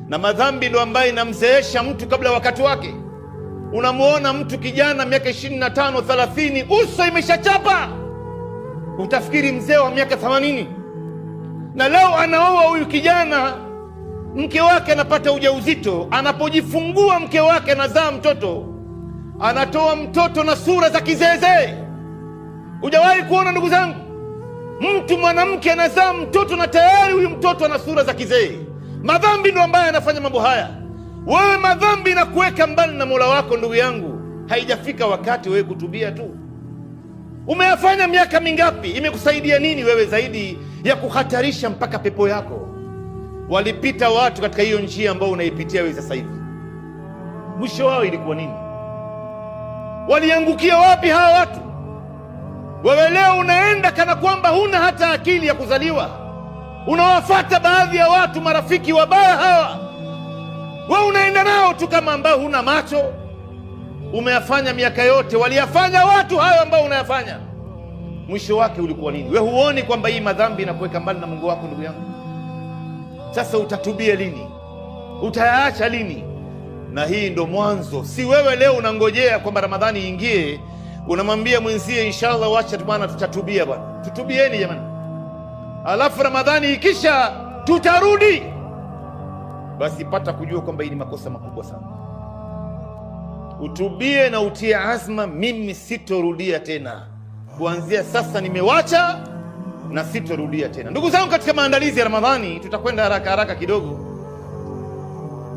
na madhambi ndio ambayo inamzeesha mtu kabla wakati wake. Unamuona mtu kijana miaka 25 30, uso imeshachapa, utafikiri mzee wa miaka 80. Na leo anaoa huyu kijana, mke wake anapata ujauzito, anapojifungua mke wake anazaa mtoto, anatoa mtoto na sura za kizeezee. Hujawahi kuona ndugu zangu, mtu mwanamke anazaa mtoto na tayari huyu mtoto ana sura za kizee? Madhambi ndio ambaye anafanya mambo haya. Wewe madhambi na kuweka mbali na Mola wako, ndugu yangu, haijafika wakati wewe kutubia tu? Umeyafanya miaka mingapi? Imekusaidia nini wewe zaidi ya kuhatarisha mpaka pepo yako? Walipita watu katika hiyo njia ambayo unaipitia wewe sasa hivi, mwisho wao ilikuwa nini? Waliangukia wapi hawa watu? Wewe leo unaenda kana kwamba huna hata akili ya kuzaliwa, unawafata baadhi ya watu, marafiki wabaya hawa, wewe unaenda nao tu kama ambao huna macho. Umeyafanya miaka yote waliyafanya watu hayo ambao unayafanya, mwisho wake ulikuwa nini? Wewe huoni kwamba hii madhambi inakuweka mbali na Mungu wako? Ndugu yangu, sasa utatubia lini? Utayaacha lini? Na hii ndo mwanzo. Si wewe leo unangojea kwamba Ramadhani iingie unamwambia mwenzie inshallah wacha bwana tutatubia bwana. Tutubieni jamani, alafu Ramadhani ikisha tutarudi. Basi pata kujua kwamba hii ni makosa makubwa sana. Utubie na utie azma, mimi sitorudia tena, kuanzia sasa nimewacha na sitorudia tena. Ndugu zangu, katika maandalizi ya Ramadhani, tutakwenda haraka haraka kidogo,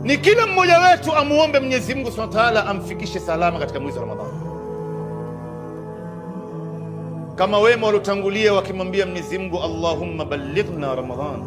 ni kila mmoja wetu amuombe Mwenyezi Mungu Subhanahu wa Ta'ala amfikishe salama katika mwezi wa Ramadhani, kama wema waliotangulia wakimwambia Mwenyezi Mungu Allahumma ballighna Ramadhan.